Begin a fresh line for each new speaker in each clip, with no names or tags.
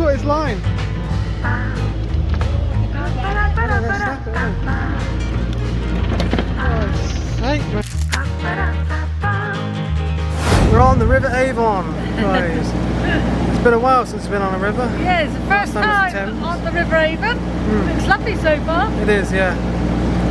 caught his line. We're on the River Avon, guys. It's been a while since we've been on a river.
Yeah, it's the first time on the River Avon. It's lovely so far.
It is, yeah.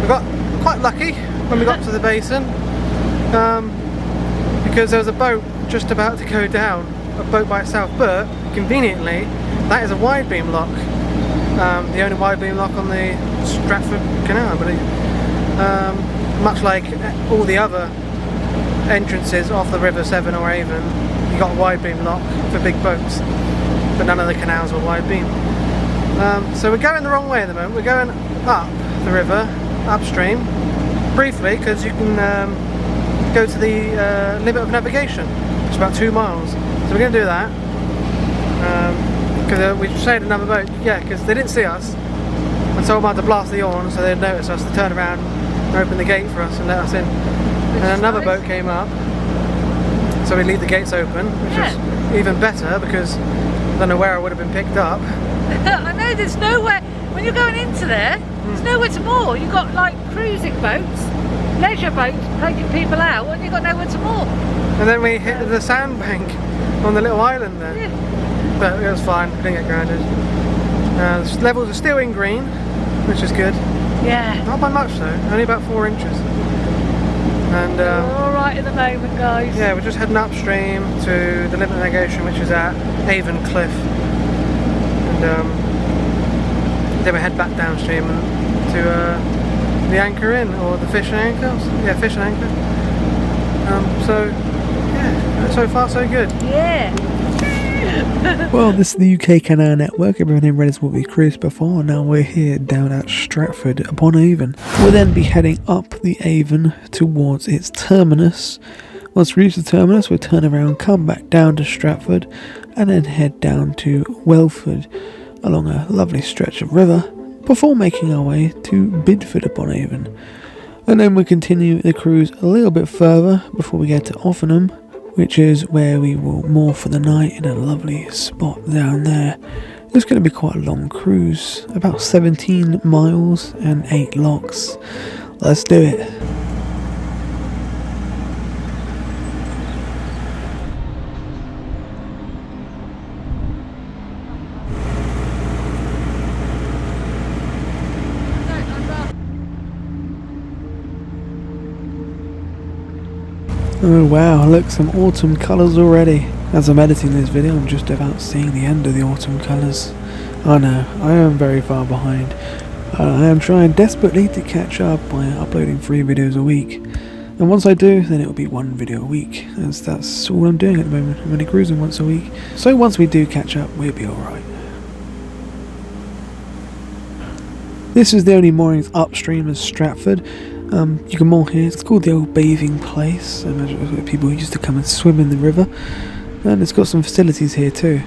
We got quite lucky when we got to the basin because there was a boat just about to go down, a boat by itself, but conveniently that is a wide beam lock, the only wide beam lock on the Stratford Canal, I believe. Much like all the other entrances off the River Severn or Avon, you got a wide beam lock for big boats, but none of the canals were wide beam. So we're going the wrong way at the moment. We're going up the river, upstream, briefly, because you can go to the limit of navigation. It's about 2 miles. So we're going to do that. Because we've saved another boat, yeah, because they didn't see us. And so I'm about to blast the horn so they'd notice us to turn around and open the gate for us and let us in. And another boat came up, so we leave the gates open, which is even better because I don't know where I would have been picked up.
I know there's nowhere, when you're going into there, there's nowhere to moor. You've got like cruising boats, leisure boats taking people out, and you've got nowhere to moor.
And then we hit the sandbank on the little island there.
Yeah.
But it was fine, we didn't get grounded. The levels are still in green, which is good.
Yeah.
Not by much though, only about 4 inches. And
we're alright at the moment, guys.
yeah, we're just heading upstream to the limit of navigation, which is at Avon Cliff. And then we head back downstream to the anchor inn, or the fish and anchor. Yeah, fish and anchor. So yeah, so far so good.
Yeah.
Well, this is the UK Canal Network. Everyone in red is what we cruised before. Now we're here down at Stratford Upon Avon. We'll then be heading up the Avon towards its terminus. Once we reach the terminus, we'll turn around, come back down to Stratford, and then head down to Welford along a lovely stretch of river before making our way to Bidford upon Avon. And then we'll continue the cruise a little bit further before we get to Offenham, which is where we will moor for the night in a lovely spot down there. It's going to be quite a long cruise, about 17 miles and 8 locks. Let's do it. Oh wow, look, some autumn colours already. As I'm editing this video, I'm just about seeing the end of the autumn colours. I know, I am very far behind. I am trying desperately to catch up by uploading 3 videos a week. And once I do, then it will be 1 video a week, as that's all I'm doing at the moment. I'm only cruising once a week. So once we do catch up, we'll be alright. This is the only moorings upstream of Stratford. You can moor here. It's called the Old Bathing Place. I imagine it's where people used to come and swim in the river. And it's got some facilities here too.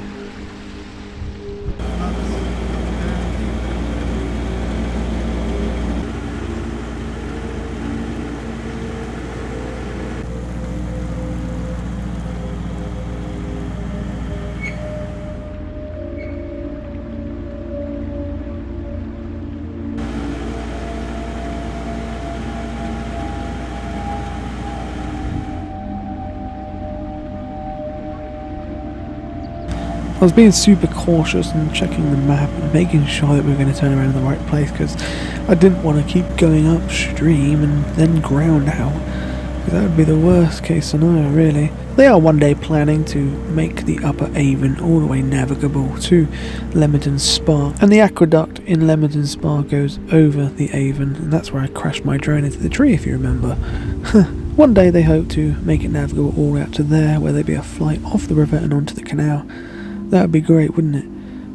I was being super cautious and checking the map and making sure that we were going to turn around in the right place, because I didn't want to keep going upstream and then ground out. That would be the worst case scenario, really. They are one day planning to make the upper Avon all the way navigable to Leamington Spa, and the aqueduct in Leamington Spa goes over the Avon, and that's where I crashed my drone into the tree, if you remember. One day they hope to make it navigable all the way up to there, where there'd be a flight off the river and onto the canal. That would be great, wouldn't it?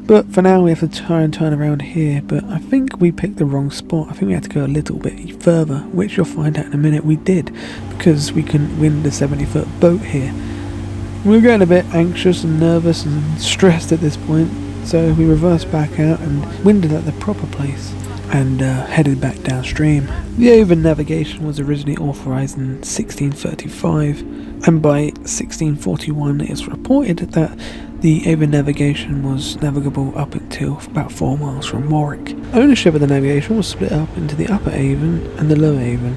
But for now we have to try and turn around here, but I think we picked the wrong spot. I think we had to go a little bit further, which you'll find out in a minute we did, because we couldn't wind a 70-foot boat here. We were getting a bit anxious and nervous and stressed at this point, so we reversed back out and winded at the proper place and headed back downstream. The Avon navigation was originally authorised in 1635, and by 1641 it's reported that The Avon navigation was navigable up until about 4 miles from Warwick. Ownership of the navigation was split up into the Upper Avon and the Lower Avon,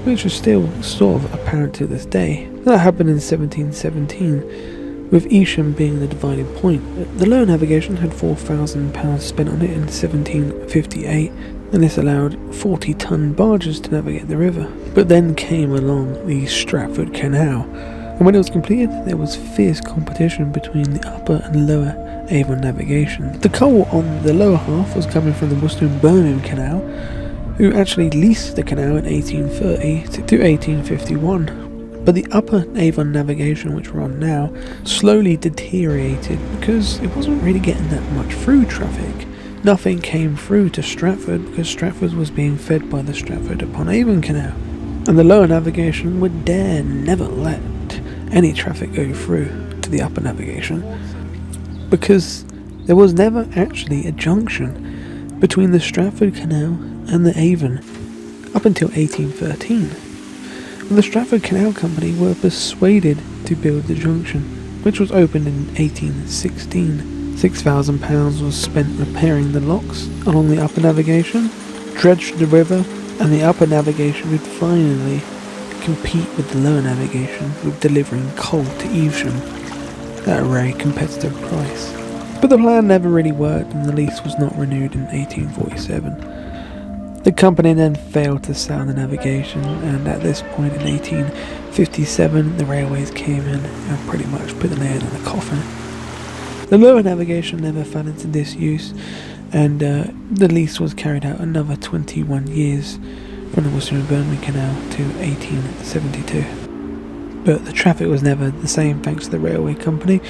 which is still sort of apparent to this day. That happened in 1717, with Evesham being the dividing point. The Lower navigation had £4,000 spent on it in 1758, and this allowed 40-ton barges to navigate the river. But then came along the Stratford Canal, and when it was completed, there was fierce competition between the Upper and Lower Avon navigation. The coal on the lower half was coming from the Worcester and Birmingham Canal, who actually leased the canal in 1830 to 1851. But the Upper Avon navigation, which we're on now, slowly deteriorated because it wasn't really getting that much through traffic. Nothing came through to Stratford because Stratford was being fed by the Stratford Upon Avon Canal. And the Lower navigation would dare never let any traffic go through to the Upper navigation because there was never actually a junction between the Stratford Canal and the Avon up until 1813. The Stratford Canal Company were persuaded to build the junction, which was opened in 1816. £6,000 was spent repairing the locks along the Upper navigation, dredged the river, and the Upper navigation would finally compete with the Lower navigation with delivering coal to Evesham at a very competitive price. But the plan never really worked, and the lease was not renewed in 1847. The company then failed to sell the navigation, and at this point in 1857 the railways came in and pretty much put the nail in the coffin. The Lower navigation never fell into disuse, and the lease was carried out another 21 years from the Worcester and Birmingham Canal to 1872. But the traffic was never the same thanks to the railway company,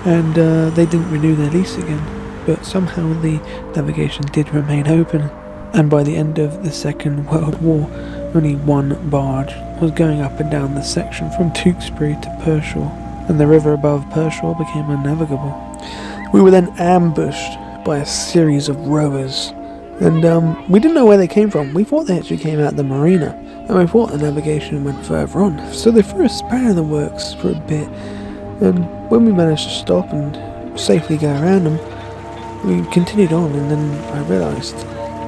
and they didn't renew their lease again, but somehow the navigation did remain open. And by the end of the Second World War, only one barge was going up and down the section from Tewkesbury to Pershore, and the river above Pershore became unnavigable. We were then ambushed by a series of rowers, and we didn't know where they came from. We thought they actually came out of the marina, and we thought the navigation went further on. So they threw a spanner in the works for a bit, and when we managed to stop and safely go around them, we continued on, and then I realised,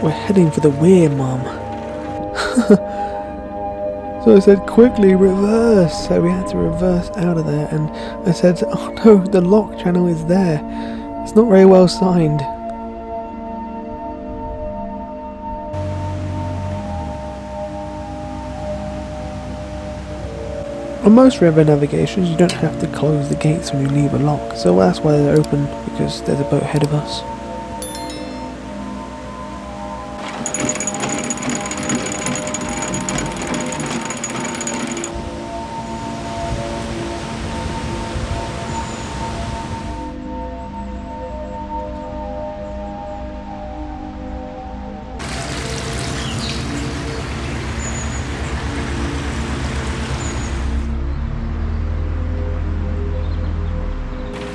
we're heading for the weir, Mum. So I said, quickly, reverse. So we had to reverse out of there, and I said, oh no, the lock channel is there. It's not very well signed. On most river navigations, you don't have to close the gates when you leave a lock, so that's why they're open, because there's a boat ahead of us.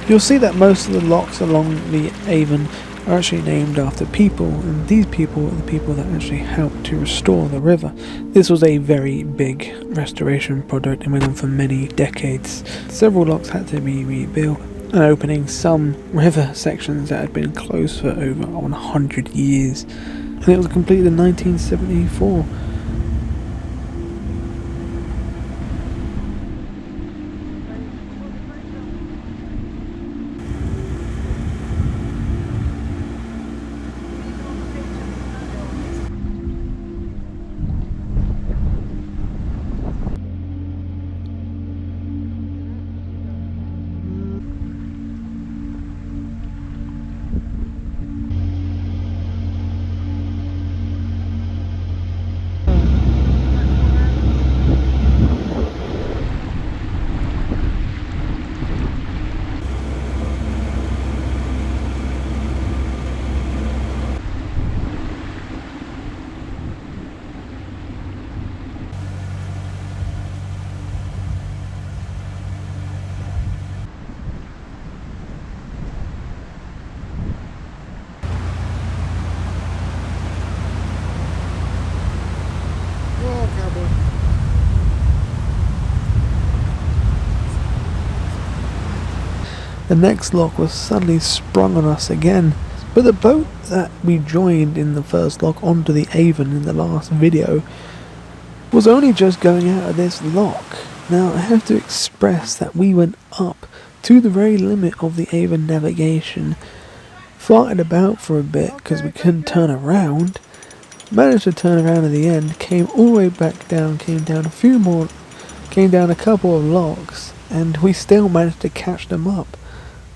You'll see that most of the locks along the Avon are actually named after people, and these people are the people that actually helped to restore the river. This was a very big restoration project and went on for many decades. Several locks had to be rebuilt, and opening some river sections that had been closed for over 100 years, and it was completed in 1974. the next lock was suddenly sprung on us again. But the boat that we joined in the first lock onto the Avon in the last video was only just going out of this lock. Now I have to express that we went up to the very limit of the Avon navigation, farted about for a bit because we couldn't turn around, managed to turn around at the end, came all the way back down, came down a couple of locks, and we still managed to catch them up.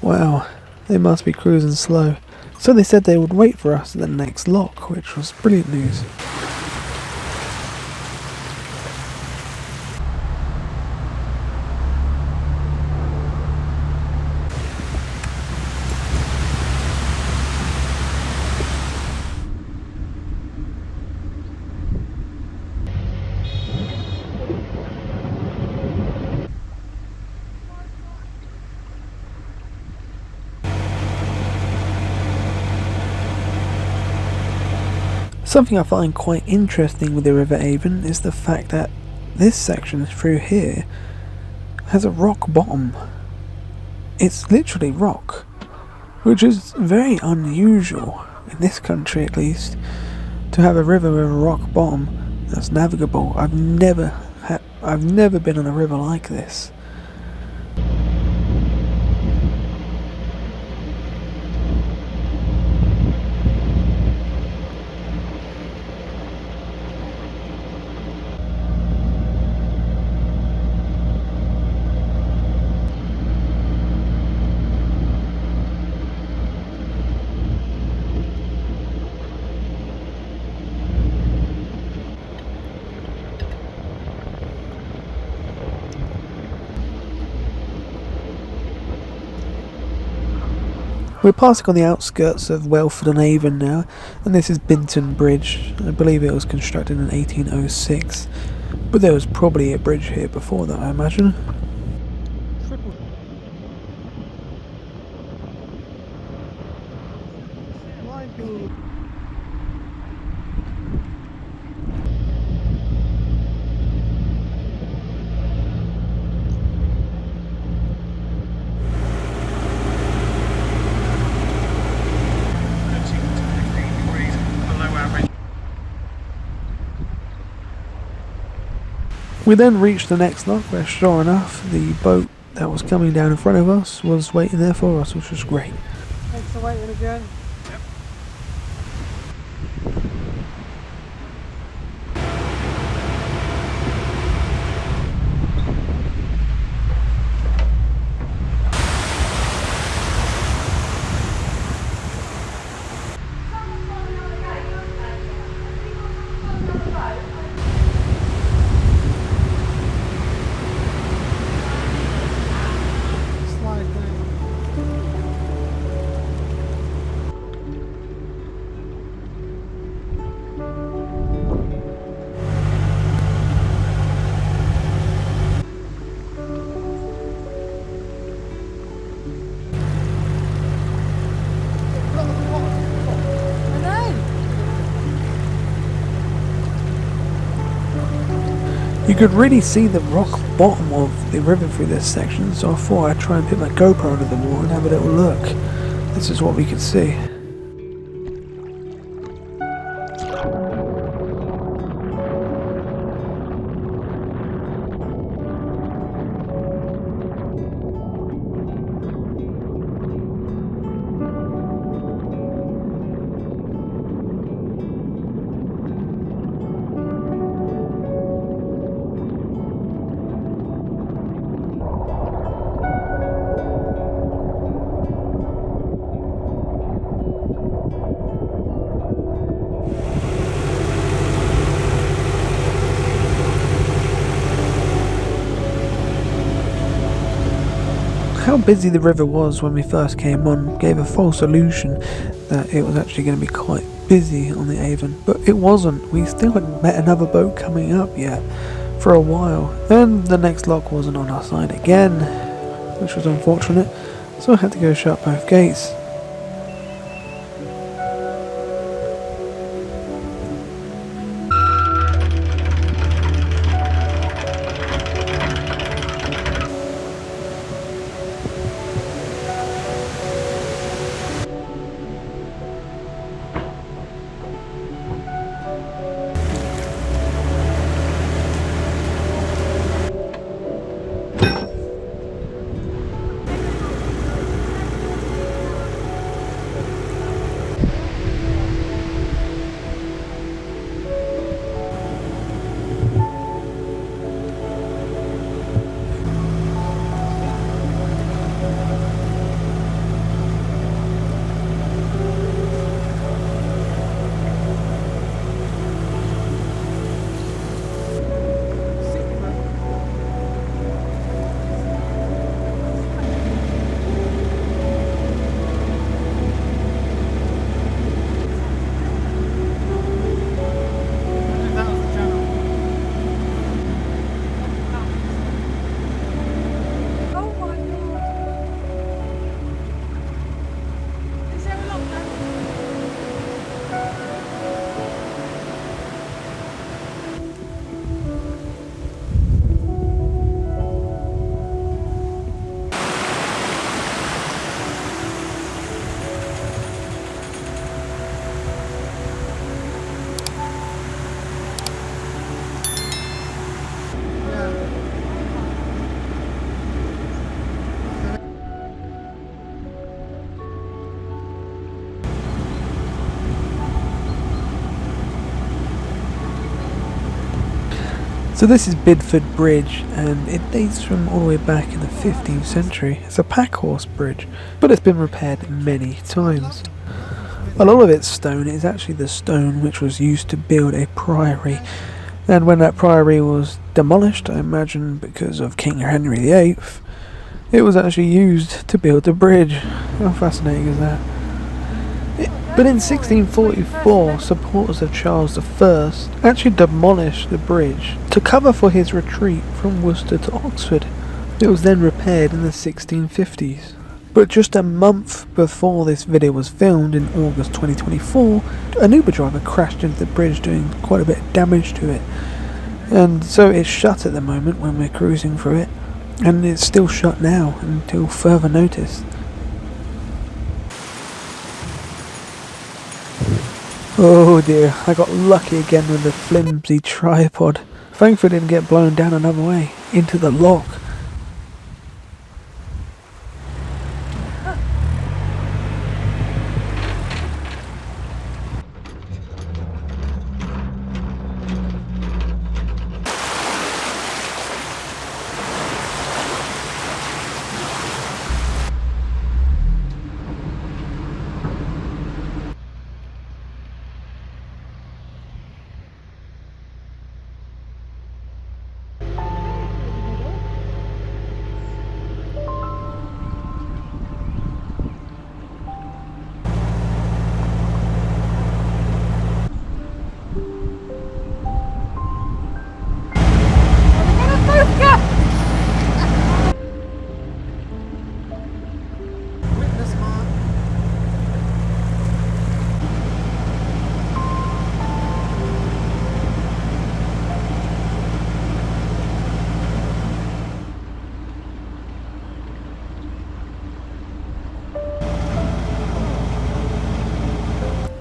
Wow, they must be cruising slow. So they said they would wait for us at the next lock, which was brilliant news. Something I find quite interesting with the River Avon is the fact that this section through here has a rock bottom. It's literally rock, which is very unusual, in this country at least, to have a river with a rock bottom that's navigable. I've never been on a river like this. We're passing on the outskirts of Welford on Avon now, and this is Binton Bridge. I believe it was constructed in 1806, but there was probably a bridge here before that, I imagine. We then reached the next lock where, sure enough, the boat that was coming down in front of us was waiting there for us, which was great.
Thanks for waiting again.
You could really see the rock bottom of the river through this section, so I thought I'd try and put my GoPro under the wall and have a little look. This is what we could see. How busy the river was when we first came on gave a false illusion that it was actually going to be quite busy on the Avon, but it wasn't. We still hadn't met another boat coming up yet for a while, and the next lock wasn't on our side again, which was unfortunate, so I had to go shut both gates. So this is Bidford Bridge, and it dates from all the way back in the 15th century. It's a packhorse bridge, but it's been repaired many times. A lot of its stone is actually the stone which was used to build a priory, and when that priory was demolished, I imagine because of King Henry VIII, it was actually used to build the bridge. How fascinating is that? But in 1644, supporters of Charles I actually demolished the bridge to cover for his retreat from Worcester to Oxford. It was then repaired in the 1650s. But just a month before this video was filmed, in August 2024, an Uber driver crashed into the bridge, doing quite a bit of damage to it. And so it's shut at the moment when we're cruising through it, and it's still shut now until further notice. Oh dear, I got lucky again with the flimsy tripod. Thankfully it didn't get blown down another way, into the lock.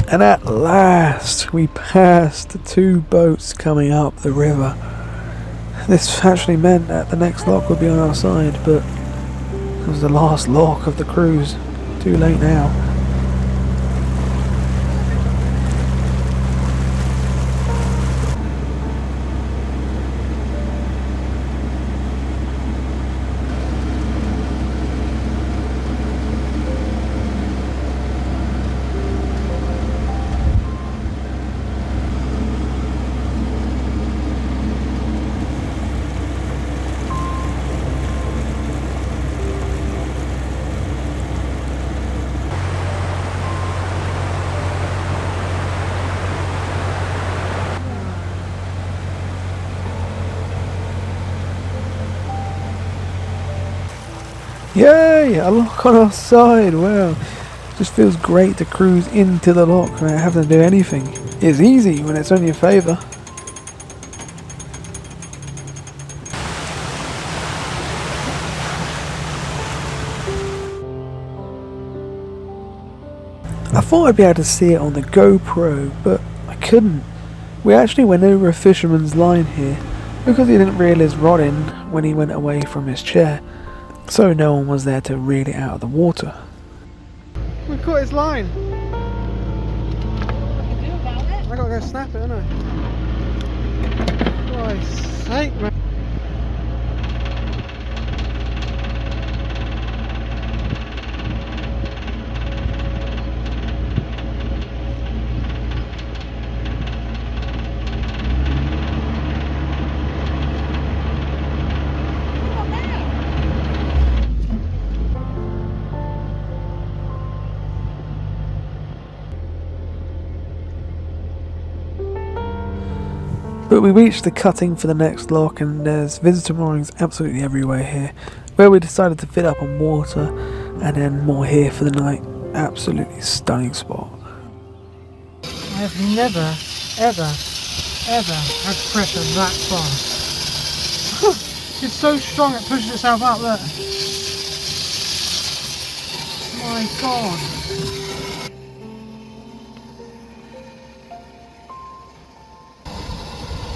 And at last, we passed the two boats coming up the river. This actually meant that the next lock would be on our side, but it was the last lock of the cruise. Too late now. Yay! A lock on our side! Wow! Just feels great to cruise into the lock without having to do anything. It's easy when it's on your favour. I thought I'd be able to see it on the GoPro, but I couldn't. We actually went over a fisherman's line here because he didn't reel his rod in when he went away from his chair. So no one was there to reel it out of the water.
We caught his line.
What can you do about it?
I gotta go snap it, haven't I? Christ's sake, man.
But we reached the cutting for the next lock, and there's visitor moorings absolutely everywhere here, where we decided to fit up on water and then moor here for the night. Absolutely stunning spot.
I have never, ever had pressure that far. It's so strong it pushes itself up there. My God.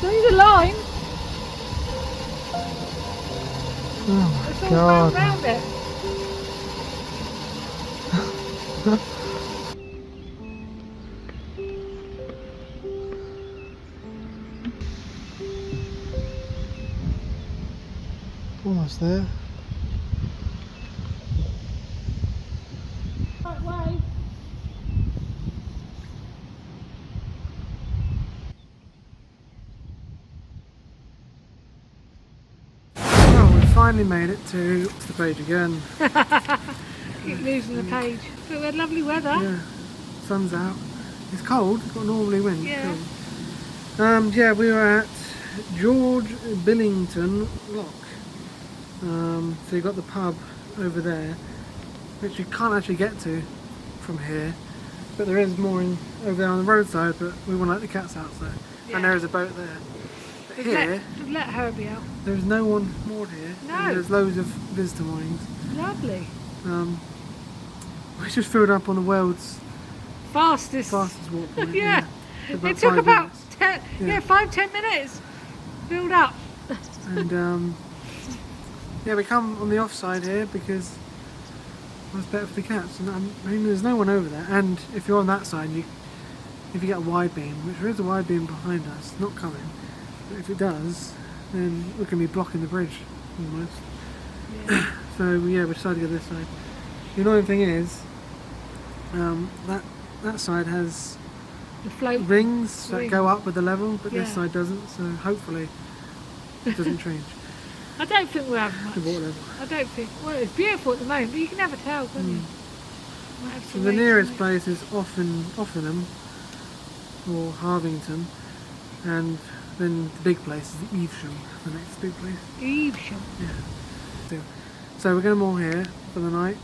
See the line?
Oh
It's
my
all
God.
round it.
lighthouse there.
Right way.
Well, we finally made it to the page again.
Keep losing the page. But we had lovely weather.
Yeah, sun's out. It's cold, it's got northerly wind.
Yeah.
Yeah, we were at George Billington Lock. So you've got the pub over there, which you can't actually get to from here, but there is mooring over there on the roadside, but we want to let the cats out, so.
Yeah.
And there is a boat there. But here,
Let Herbie out.
there's no one moored here.
No.
And there's loads of visitor moorings.
Lovely.
We just filled up on the world's
Fastest.
fastest walk point.
Yeah.
About
It took
5
about
minutes.
10,
Yeah.
5-10 minutes. Filled up.
And yeah, we come on the offside here because it's better for the cats. And I mean, there's no one over there. And if you're on that side, if you get a wide beam, which there is a wide beam behind us, not coming. But if it does, then we can be blocking the bridge almost.
Yeah.
So yeah, we decided to go this side. The annoying thing is, that side has
The float.
rings that go up with the level, but this
Yeah.
side doesn't. So hopefully it doesn't change
I don't think we'll have
the
much.
water level.
I don't think. Well, it's beautiful at the moment, but you can never tell, can you? Might have
So
to
the
wait
nearest
till
place is Offenham or Harvington, and then the big place is Evesham, the next big place.
Evesham.
So we're going to moor here for the night.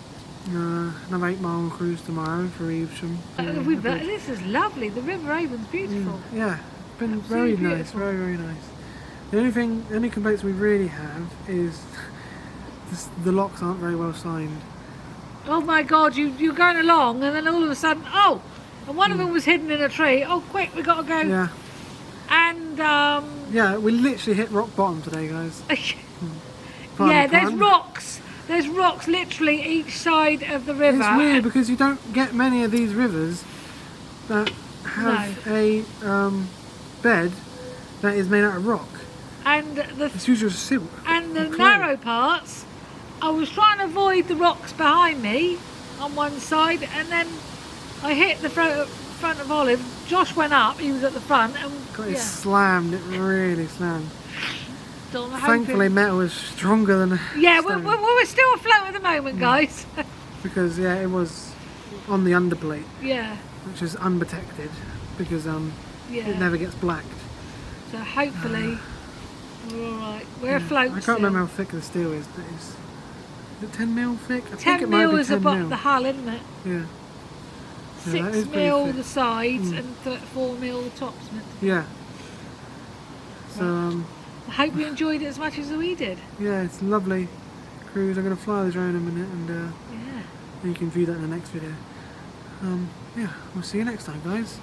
Another 8-mile cruise tomorrow for Evesham.
This is lovely. The River Avon's beautiful.
Yeah, it's been very
Absolutely
nice,
beautiful.
very, very nice. The only complaints we really have is the locks aren't very well signed.
Oh my God, you're going along, and then all of a sudden, oh, and one of them was hidden in a tree. Oh, quick, we got to go.
Yeah,
And
yeah, we literally hit rock bottom today, guys. Pardon
yeah,
the
there's
pun.
rocks. There's rocks literally each side of the river.
It's weird because you don't get many of these rivers that have a bed that is made out of rock.
And
It's usually silt.
and the
clay.
narrow parts, I was trying to avoid the rocks behind me on one side, and then I hit the front of Olive. Josh went up, he was at the front, and
Got it
yeah.
slammed, it really slammed.
So I'm
Thankfully
hoping-
metal is stronger than
yeah,
stone.
we're still afloat at the moment, guys.
Because yeah, it was on the underplate,
Yeah,
which is unprotected because it
yeah.
never gets blacked.
So hopefully we're all right. We're afloat.
I can't remember how thick the steel is, but is it 10 mil thick? I think
10
it might
mil
be
is
10
above
mil.
the hull, isn't it?
Yeah. Yeah, that is
6
pretty
mil
thick.
the sides and 4 mil the tops. meant to be.
Yeah. So
I hope you enjoyed it as much as we did.
yeah, it's a lovely cruise. I'm going to fly the drone in a minute, and
Yeah.
you can view that in the next video. Yeah, we'll see you next time, guys.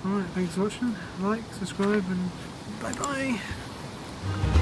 Alright, thanks for watching. Like, subscribe, and bye bye.